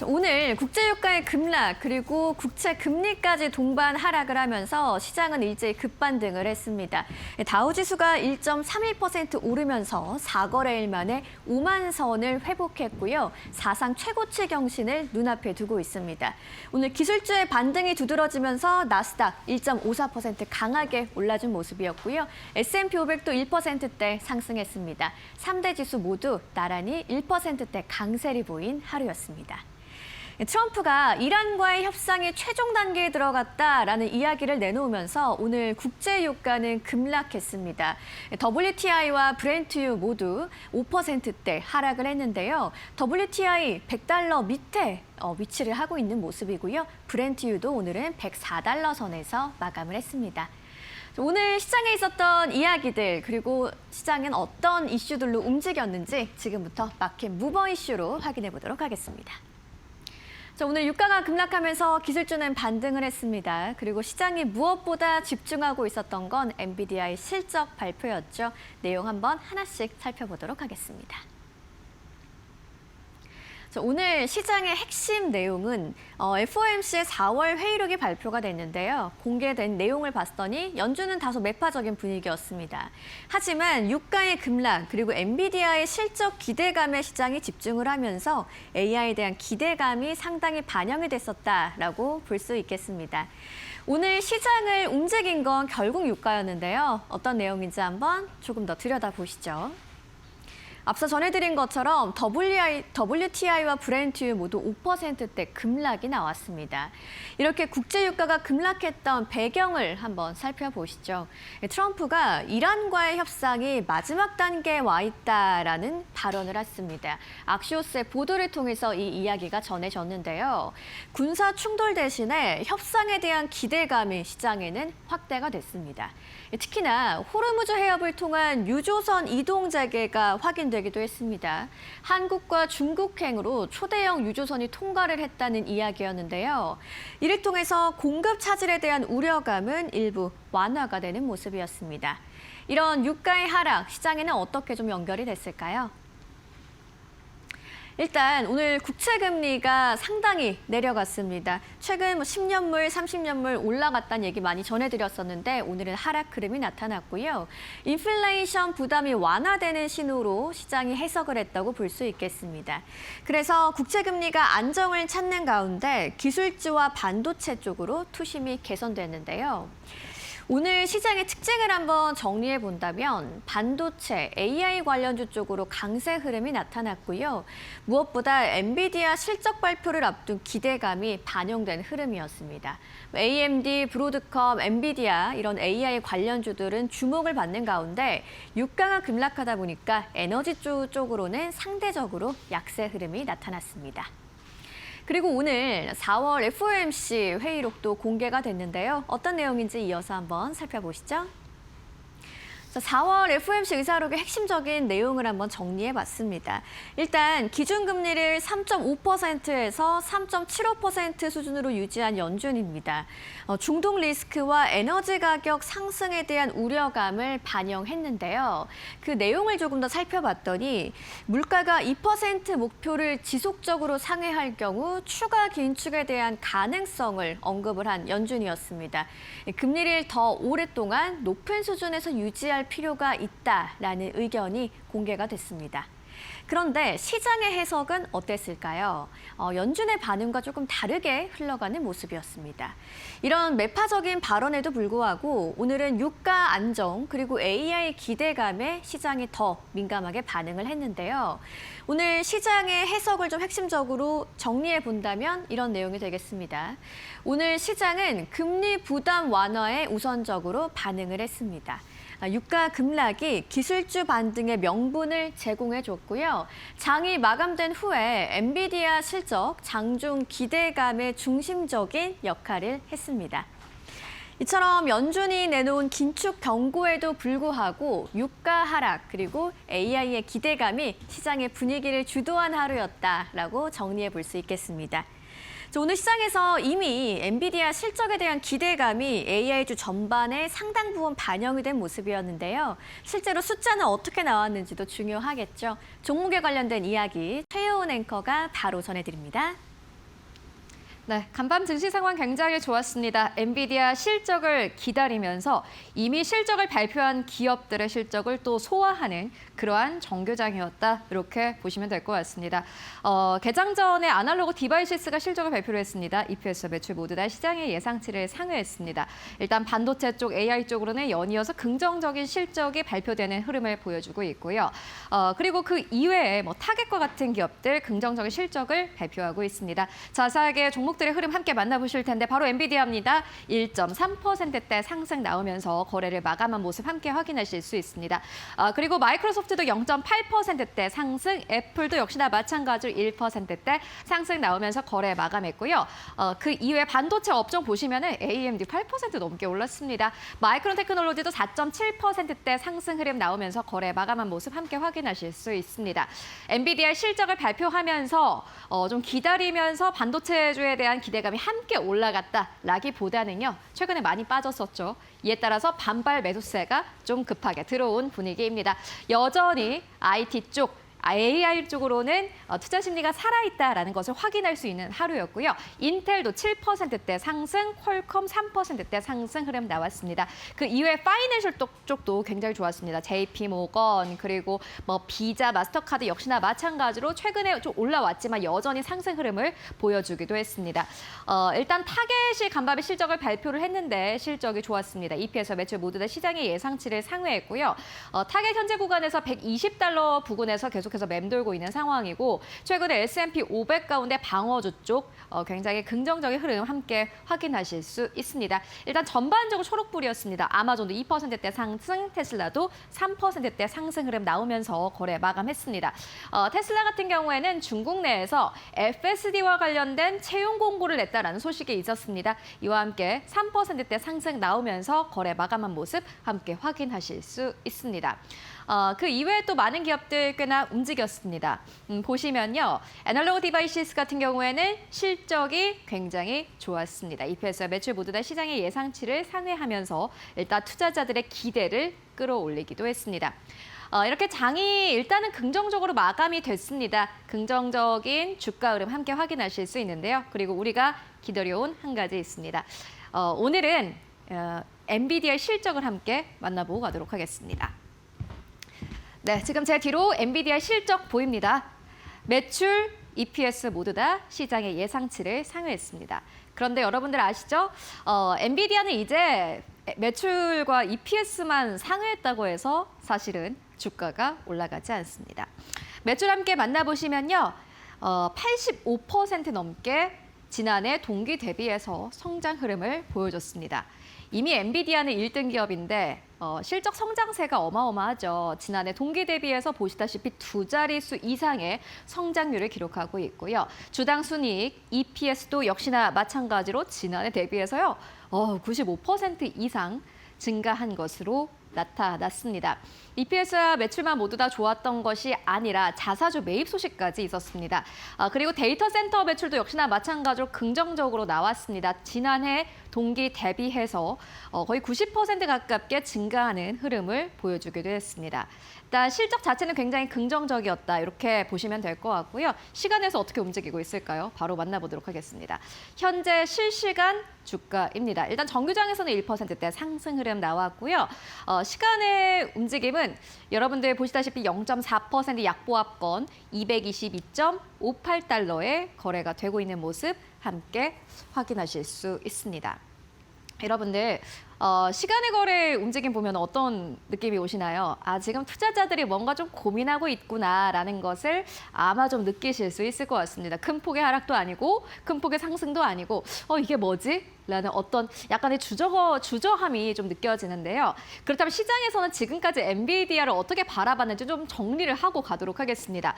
오늘 국제유가의 급락 그리고 국채 금리까지 동반 하락을 하면서 시장은 일제히 급반등을 했습니다. 다우지수가 1.31% 오르면서 4거래일 만에 5만 선을 회복했고요. 사상 최고치 경신을 눈앞에 두고 있습니다. 오늘 기술주의 반등이 두드러지면서 나스닥 1.54% 강하게 올라준 모습이었고요. S&P 500도 1%대 상승했습니다. 3대 지수 모두 나란히 1%대 강세를 보인 하루였습니다. 트럼프가 이란과의 협상이 최종 단계에 들어갔다라는 이야기를 내놓으면서 오늘 국제유가는 급락했습니다. WTI와 브렌트유 모두 5%대 하락을 했는데요. WTI 100달러 밑에 위치를 하고 있는 모습이고요. 브렌트유도 오늘은 104달러 선에서 마감을 했습니다. 오늘 시장에 있었던 이야기들 그리고 시장은 어떤 이슈들로 움직였는지 지금부터 마켓 무버 이슈로 확인해 보도록 하겠습니다. 오늘 유가가 급락하면서 기술주는 반등을 했습니다. 그리고 시장이 무엇보다 집중하고 있었던 건 엔비디아의 실적 발표였죠. 내용 한번 하나씩 살펴보도록 하겠습니다. 오늘 시장의 핵심 내용은 FOMC의 4월 회의록이 발표가 됐는데요. 공개된 내용을 봤더니 연준은 다소 매파적인 분위기였습니다. 하지만 유가의 급락 그리고 엔비디아의 실적 기대감에 시장이 집중을 하면서 AI에 대한 기대감이 상당히 반영이 됐었다라고 볼 수 있겠습니다. 오늘 시장을 움직인 건 결국 유가였는데요. 어떤 내용인지 한번 조금 더 들여다보시죠. 앞서 전해드린 것처럼 WTI와 브렌트유 모두 5%대 급락이 나왔습니다. 이렇게 국제유가가 급락했던 배경을 한번 살펴보시죠. 트럼프가 이란과의 협상이 마지막 단계에 와 있다라는 발언을 했습니다. 악시오스의 보도를 통해서 이 이야기가 전해졌는데요. 군사 충돌 대신에 협상에 대한 기대감이 시장에는 확대가 됐습니다. 특히나 호르무즈 해협을 통한 유조선 이동 재개가 확인되기도 했습니다. 한국과 중국행으로 초대형 유조선이 통과를 했다는 이야기였는데요. 이를 통해서 공급 차질에 대한 우려감은 일부 완화가 되는 모습이었습니다. 이런 유가의 하락, 시장에는 어떻게 좀 연결이 됐을까요? 일단 오늘 국채 금리가 상당히 내려갔습니다. 최근 10년물, 30년물 올라갔다는 얘기 많이 전해드렸었는데 오늘은 하락 흐름이 나타났고요. 인플레이션 부담이 완화되는 신호로 시장이 해석을 했다고 볼 수 있겠습니다. 그래서 국채 금리가 안정을 찾는 가운데 기술주와 반도체 쪽으로 투심이 개선됐는데요. 오늘 시장의 특징을 한번 정리해 본다면 반도체, AI 관련주 쪽으로 강세 흐름이 나타났고요. 무엇보다 엔비디아 실적 발표를 앞둔 기대감이 반영된 흐름이었습니다. AMD, 브로드컴, 엔비디아 이런 AI 관련주들은 주목을 받는 가운데 유가가 급락하다 보니까 에너지 쪽으로는 상대적으로 약세 흐름이 나타났습니다. 그리고 오늘 4월 FOMC 회의록도 공개가 됐는데요. 어떤 내용인지 이어서 한번 살펴보시죠. 4월 FOMC 의사록의 핵심적인 내용을 한번 정리해봤습니다. 일단 기준금리를 3.5%에서 3.75% 수준으로 유지한 연준입니다. 중동 리스크와 에너지 가격 상승에 대한 우려감을 반영했는데요. 그 내용을 조금 더 살펴봤더니 물가가 2% 목표를 지속적으로 상회할 경우 추가 긴축에 대한 가능성을 언급을 한 연준이었습니다. 금리를 더 오랫동안 높은 수준에서 유지할 필요가 있다라는 의견이 공개가 됐습니다. 그런데 시장의 해석은 어땠을까요? 연준의 반응과 조금 다르게 흘러가는 모습이었습니다. 이런 매파적인 발언에도 불구하고 오늘은 유가 안정 그리고 AI 기대감에 시장이 더 민감하게 반응을 했는데요. 오늘 시장의 해석을 좀 핵심적으로 정리해 본다면 이런 내용이 되겠습니다. 오늘 시장은 금리 부담 완화에 우선적으로 반응을 했습니다. 유가 급락이 기술주 반등의 명분을 제공해줬고요. 장이 마감된 후에 엔비디아 실적, 장중 기대감의 중심적인 역할을 했습니다. 이처럼 연준이 내놓은 긴축 경고에도 불구하고 유가 하락 그리고 AI의 기대감이 시장의 분위기를 주도한 하루였다라고 정리해 볼 수 있겠습니다. 오늘 시장에서 이미 엔비디아 실적에 대한 기대감이 AI주 전반에 상당 부분 반영이 된 모습이었는데요. 실제로 숫자는 어떻게 나왔는지도 중요하겠죠. 종목에 관련된 이야기 최효은 앵커가 바로 전해드립니다. 네, 간밤 증시 상황 굉장히 좋았습니다. 엔비디아 실적을 기다리면서 이미 실적을 발표한 기업들의 실적을 또 소화하는 그러한 정교장이었다. 이렇게 보시면 될 것 같습니다. 개장 전에 아날로그 디바이시스가 실적을 발표를 했습니다. EPS와 매출 모두 다 시장의 예상치를 상회했습니다. 일단 반도체 쪽, AI 쪽으로는 연이어서 긍정적인 실적이 발표되는 흐름을 보여주고 있고요. 그리고 그 이외에 타겟과 같은 기업들 긍정적인 실적을 발표하고 있습니다. 자세하게 종목들의 흐름 함께 만나보실 텐데 바로 엔비디아입니다. 1.3%대 상승 나오면서 거래를 마감한 모습 함께 확인하실 수 있습니다. 그리고 마이크로소프트도 0.8%대 상승, 애플도 역시나 마찬가지로 1%대 상승 나오면서 거래 마감했고요. 그 이외 반도체 업종 보시면은 AMD 8% 넘게 올랐습니다. 마이크론 테크놀로지도 4.7%대 상승 흐름 나오면서 거래 마감한 모습 함께 확인하실 수 있습니다. 엔비디아 실적을 발표하면서 좀 기다리면서 반도체주에 대한 기대감이 함께 올라갔다라기보다는요. 최근에 많이 빠졌었죠. 이에 따라서 반발 매수세가 좀 급하게 들어온 분위기입니다. 여전히 IT 쪽, AI 쪽으로는 투자 심리가 살아있다라는 것을 확인할 수 있는 하루였고요. 인텔도 7%대 상승, 퀄컴 3%대 상승 흐름 나왔습니다. 그 이외에 파이낸셜 쪽도 굉장히 좋았습니다. JP모건 그리고 비자, 마스터카드 역시나 마찬가지로 최근에 좀 올라왔지만 여전히 상승 흐름을 보여주기도 했습니다. 일단 타겟이 간밤에 실적을 발표를 했는데 실적이 좋았습니다. EPS와 매출 모두 다 시장의 예상치를 상회했고요. 타겟 현재 구간에서 $120 부근에서 계속해서 맴돌고 있는 상황이고 최근에 S&P 500 가운데 방어주 쪽 굉장히 긍정적인 흐름 함께 확인하실 수 있습니다. 일단 전반적으로 초록불이었습니다. 아마존도 2%대 상승, 테슬라도 3%대 상승 흐름 나오면서 거래 마감했습니다. 테슬라 같은 경우에는 중국 내에서 FSD와 관련된 채용 공고를 냈다라는 소식이 있었습니다. 이와 함께 3%대 상승 나오면서 거래 마감한 모습 함께 확인하실 수 있습니다. 그 이외에 또 많은 기업들 꽤나 움직였습니다. 보시면요. 애널로그 디바이시스 같은 경우에는 실적이 굉장히 좋았습니다. EPS와 매출 모두 다 시장의 예상치를 상회하면서 일단 투자자들의 기대를 끌어올리기도 했습니다. 이렇게 장이 일단은 긍정적으로 마감이 됐습니다. 긍정적인 주가 흐름 함께 확인하실 수 있는데요. 그리고 우리가 기다려온 한 가지 있습니다. 오늘은 엔비디아의 실적을 함께 만나보고 가도록 하겠습니다. 네, 지금 제 뒤로 엔비디아 실적 보입니다. 매출, EPS 모두 다 시장의 예상치를 상회했습니다. 그런데 여러분들 아시죠? 엔비디아는 이제 매출과 EPS만 상회했다고 해서 사실은 주가가 올라가지 않습니다. 매출 함께 만나보시면요. 85% 넘게 지난해 동기 대비해서 성장 흐름을 보여줬습니다. 이미 엔비디아는 1등 기업인데 실적 성장세가 어마어마하죠. 지난해 동기 대비해서 보시다시피 두 자릿수 이상의 성장률을 기록하고 있고요. 주당 순이익, EPS도 역시나 마찬가지로 지난해 대비해서요. 95% 이상 증가한 것으로 나타났습니다. EPS와 매출만 모두 다 좋았던 것이 아니라 자사주 매입 소식까지 있었습니다. 그리고 데이터 센터 매출도 역시나 마찬가지로 긍정적으로 나왔습니다. 지난해 동기 대비해서 거의 90% 가깝게 증가하는 흐름을 보여주기도 했습니다. 일단 실적 자체는 굉장히 긍정적이었다. 이렇게 보시면 될 것 같고요. 시간에서 어떻게 움직이고 있을까요? 바로 만나보도록 하겠습니다. 현재 실시간 주가입니다. 일단 정규장에서는 1%대 상승 흐름 나왔고요. 시간의 움직임은 여러분들 보시다시피 0.4% 약보합권 222.58달러에 거래가 되고 있는 모습 함께 확인하실 수 있습니다. 여러분들 시간의 거래 움직임 보면 어떤 느낌이 오시나요? 지금 투자자들이 뭔가 좀 고민하고 있구나라는 것을 아마 좀 느끼실 수 있을 것 같습니다. 큰 폭의 하락도 아니고 큰 폭의 상승도 아니고 이게 뭐지? 라는 어떤 약간의 주저함이 좀 느껴지는데요. 그렇다면 시장에서는 지금까지 엔비디아를 어떻게 바라봤는지 좀 정리를 하고 가도록 하겠습니다.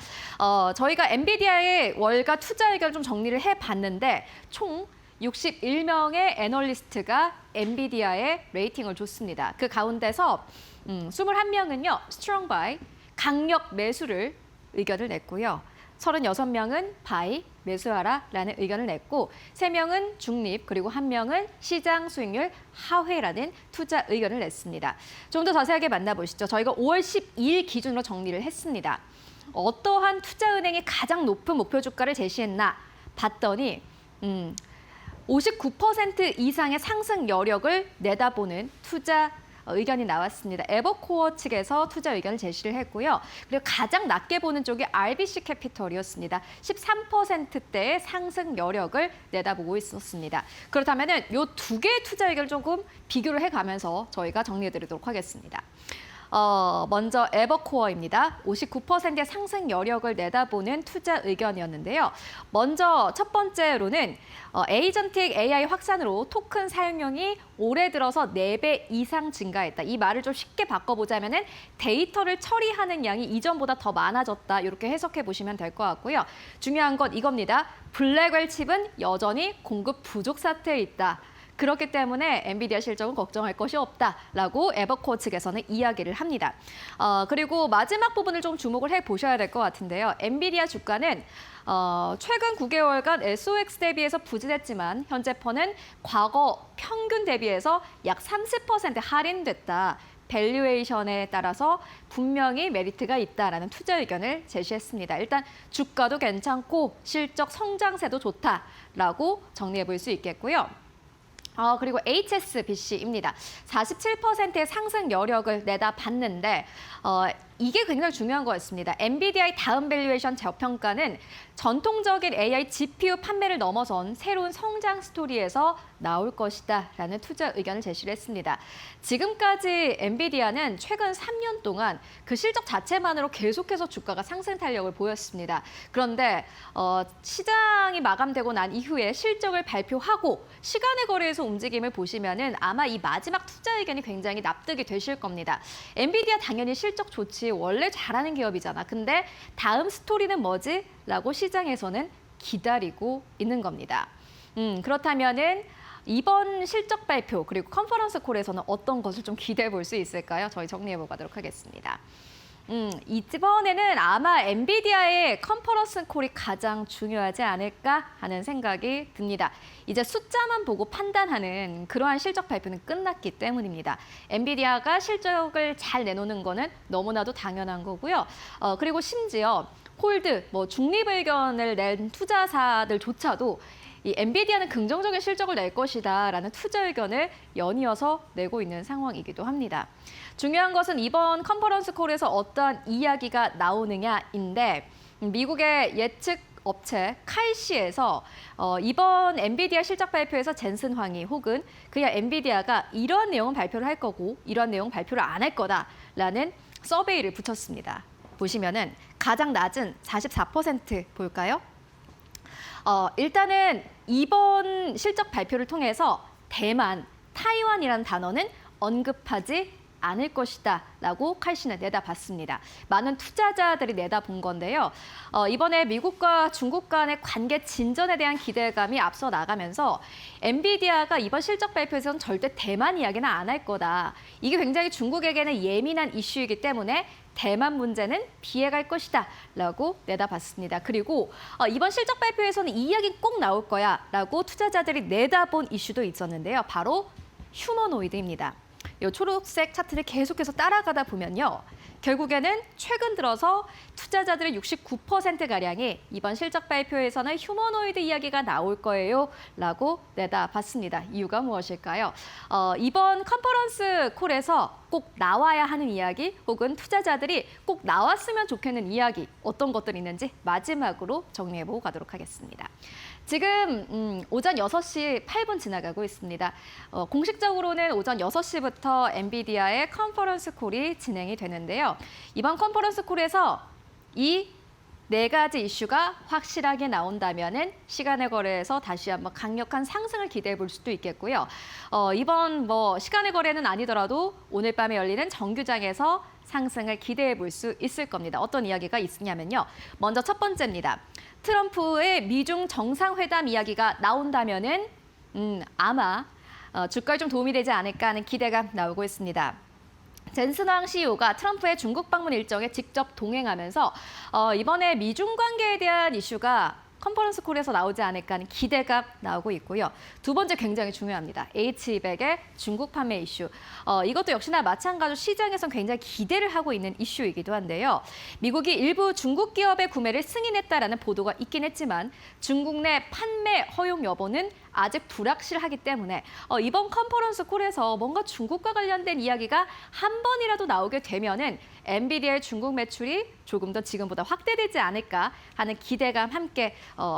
저희가 엔비디아의 월가 투자 의견을 좀 정리를 해봤는데 총 61명의 애널리스트가 엔비디아에 레이팅을 줬습니다. 그 가운데서 21명은요. 스트롱 바이, 강력 매수를 의견을 냈고요. 36명은 바이, 매수하라라는 의견을 냈고 3명은 중립 그리고 1명은 시장 수익률 하회라는 투자 의견을 냈습니다. 좀 더 자세하게 만나보시죠. 저희가 5월 12일 기준으로 정리를 했습니다. 어떠한 투자은행이 가장 높은 목표 주가를 제시했나 봤더니 59% 이상의 상승 여력을 내다보는 투자 의견이 나왔습니다. 에버코어 측에서 투자 의견을 제시를 했고요. 그리고 가장 낮게 보는 쪽이 RBC 캐피털이었습니다. 13%대의 상승 여력을 내다보고 있었습니다. 그렇다면 이 두 개의 투자 의견을 조금 비교를 해가면서 저희가 정리해드리도록 하겠습니다. 먼저 에버코어입니다. 59%의 상승 여력을 내다보는 투자 의견이었는데요. 먼저 첫 번째로는 에이전틱 AI 확산으로 토큰 사용량이 올해 들어서 4배 이상 증가했다. 이 말을 좀 쉽게 바꿔보자면 데이터를 처리하는 양이 이전보다 더 많아졌다. 이렇게 해석해 보시면 될 것 같고요. 중요한 건 이겁니다. 블랙웰 칩은 여전히 공급 부족 사태에 있다. 그렇기 때문에 엔비디아 실적은 걱정할 것이 없다라고 에버코어 측에서는 이야기를 합니다. 그리고 마지막 부분을 좀 주목을 해보셔야 될 것 같은데요. 엔비디아 주가는 최근 9개월간 SOX 대비해서 부진했지만 현재 퍼는 과거 평균 대비해서 약 30% 할인됐다. 밸류에이션에 따라서 분명히 메리트가 있다라는 투자 의견을 제시했습니다. 일단 주가도 괜찮고 실적 성장세도 좋다라고 정리해 볼 수 있겠고요. 그리고 HSBC입니다. 47%의 상승 여력을 내다봤는데 이게 굉장히 중요한 거였습니다. 엔비디아의 다음 밸류에이션 저평가는 전통적인 AI GPU 판매를 넘어선 새로운 성장 스토리에서 나올 것이다라는 투자 의견을 제시를 했습니다. 지금까지 엔비디아는 최근 3년 동안 그 실적 자체만으로 계속해서 주가가 상승 탄력을 보였습니다. 그런데 시장이 마감되고 난 이후에 실적을 발표하고 시간의 거래에서 움직임을 보시면은 아마 이 마지막 투자 의견이 굉장히 납득이 되실 겁니다. 엔비디아 당연히 실적 좋지. 원래 잘하는 기업이잖아. 근데 다음 스토리는 뭐지? 라고 시장에서는 기다리고 있는 겁니다. 그렇다면은 이번 실적 발표 그리고 컨퍼런스 콜에서는 어떤 것을 좀 기대해 볼 수 있을까요? 저희 정리해 보도록 하겠습니다. 이번에는 아마 엔비디아의 컨퍼런스 콜이 가장 중요하지 않을까 하는 생각이 듭니다. 이제 숫자만 보고 판단하는 그러한 실적 발표는 끝났기 때문입니다. 엔비디아가 실적을 잘 내놓는 거는 너무나도 당연한 거고요. 그리고 심지어 홀드, 중립 의견을 낸 투자사들조차도 이 엔비디아는 긍정적인 실적을 낼 것이다라는 투자 의견을 연이어서 내고 있는 상황이기도 합니다. 중요한 것은 이번 컨퍼런스 콜에서 어떠한 이야기가 나오느냐인데 미국의 예측 업체 칼시에서 이번 엔비디아 실적 발표에서 젠슨 황이 혹은 그냥 엔비디아가 이러한 내용은 발표를 할 거고 이러한 내용 발표를 안 할 거다라는 서베이를 붙였습니다. 보시면은 가장 낮은 44% 볼까요? 일단은 이번 실적 발표를 통해서 대만, 타이완이라는 단어는 언급하지 않을 것이다 라고 칼시는 내다봤습니다. 많은 투자자들이 내다본 건데요. 이번에 미국과 중국 간의 관계 진전에 대한 기대감이 앞서 나가면서 엔비디아가 이번 실적 발표에서는 절대 대만 이야기는 안 할 거다. 이게 굉장히 중국에게는 예민한 이슈이기 때문에 대만 문제는 피해갈 것이다 라고 내다봤습니다. 그리고 이번 실적 발표에서는 이 이야기 꼭 나올 거야 라고 투자자들이 내다본 이슈도 있었는데요. 바로 휴머노이드입니다. 이 초록색 차트를 계속해서 따라가다 보면요. 결국에는 최근 들어서 투자자들의 69%가량이 이번 실적 발표에서는 휴머노이드 이야기가 나올 거예요 라고 내다봤습니다. 이유가 무엇일까요? 이번 컨퍼런스 콜에서 꼭 나와야 하는 이야기 혹은 투자자들이 꼭 나왔으면 좋겠는 이야기 어떤 것들이 있는지 마지막으로 정리해보고 가도록 하겠습니다. 지금 오전 6시 8분 지나가고 있습니다. 공식적으로는 오전 6시부터 엔비디아의 컨퍼런스 콜이 진행이 되는데요. 이번 컨퍼런스 콜에서 이 4가지 이슈가 확실하게 나온다면은 시간의 거래에서 다시 한번 강력한 상승을 기대해 볼 수도 있겠고요. 이번 시간의 거래는 아니더라도 오늘 밤에 열리는 정규장에서 상승을 기대해 볼 수 있을 겁니다. 어떤 이야기가 있냐면요. 먼저 첫 번째입니다. 트럼프의 미중 정상회담 이야기가 나온다면은 아마 주가에 좀 도움이 되지 않을까 하는 기대가 나오고 있습니다. 젠슨 황 CEO가 트럼프의 중국 방문 일정에 직접 동행하면서 이번에 미중 관계에 대한 이슈가 컨퍼런스 콜에서 나오지 않을까 하는 기대가 나오고 있고요. 두 번째 굉장히 중요합니다. H200의 중국 판매 이슈. 이것도 역시나 마찬가지로 시장에선 굉장히 기대를 하고 있는 이슈이기도 한데요. 미국이 일부 중국 기업의 구매를 승인했다라는 보도가 있긴 했지만 중국 내 판매 허용 여부는 아직 불확실하기 때문에 이번 컨퍼런스 콜에서 뭔가 중국과 관련된 이야기가 한 번이라도 나오게 되면은 엔비디아의 중국 매출이 조금 더 지금보다 확대되지 않을까 하는 기대감 함께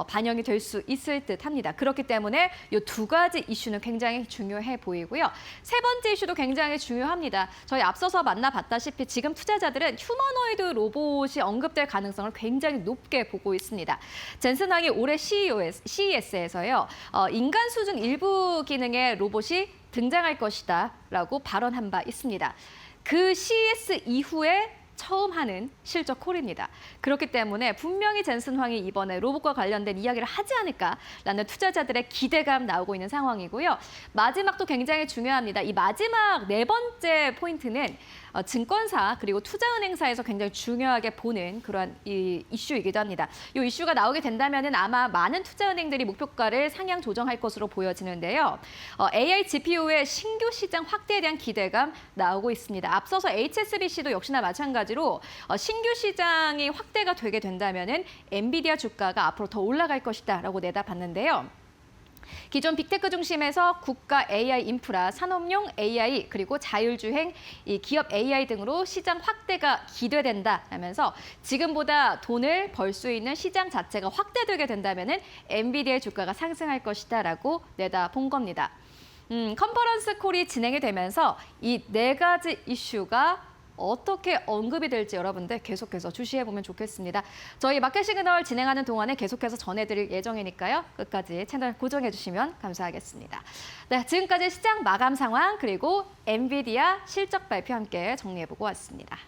반영이 될 수 있을 듯합니다. 그렇기 때문에 이 두 가지 이슈는 굉장히 중요해 보이고요. 세 번째 이슈도 굉장히 중요합니다. 저희 앞서서 만나봤다시피 지금 투자자들은 휴머노이드 로봇이 언급될 가능성을 굉장히 높게 보고 있습니다. 젠슨 황이 올해 CES에서요. 인간 수준 일부 기능의 로봇이 등장할 것이다라고 발언한 바 있습니다. 그 CES 이후에 처음 하는 실적 콜입니다. 그렇기 때문에 분명히 젠슨 황이 이번에 로봇과 관련된 이야기를 하지 않을까라는 투자자들의 기대감 나오고 있는 상황이고요. 마지막도 굉장히 중요합니다. 이 마지막 네 번째 포인트는 증권사 그리고 투자은행사에서 굉장히 중요하게 보는 그런 이슈이기도 합니다. 이 이슈가 나오게 된다면 아마 많은 투자은행들이 목표가를 상향 조정할 것으로 보여지는데요. AI GPU의 신규 시장 확대에 대한 기대감 나오고 있습니다. 앞서서 HSBC도 역시나 마찬가지로 신규 시장이 확대가 되게 된다면 엔비디아 주가가 앞으로 더 올라갈 것이다라고 내다봤는데요. 기존 빅테크 중심에서 국가 AI 인프라, 산업용 AI, 그리고 자율주행, 이 기업 AI 등으로 시장 확대가 기대된다 하면서 지금보다 돈을 벌 수 있는 시장 자체가 확대되게 된다면 엔비디아의 주가가 상승할 것이다라고 내다본 겁니다. 컨퍼런스 콜이 진행이 되면서 이 네 가지 이슈가 어떻게 언급이 될지 여러분들 계속해서 주시해보면 좋겠습니다. 저희 마켓 시그널 진행하는 동안에 계속해서 전해드릴 예정이니까요. 끝까지 채널 고정해주시면 감사하겠습니다. 네, 지금까지 시장 마감 상황 그리고 엔비디아 실적 발표 함께 정리해보고 왔습니다.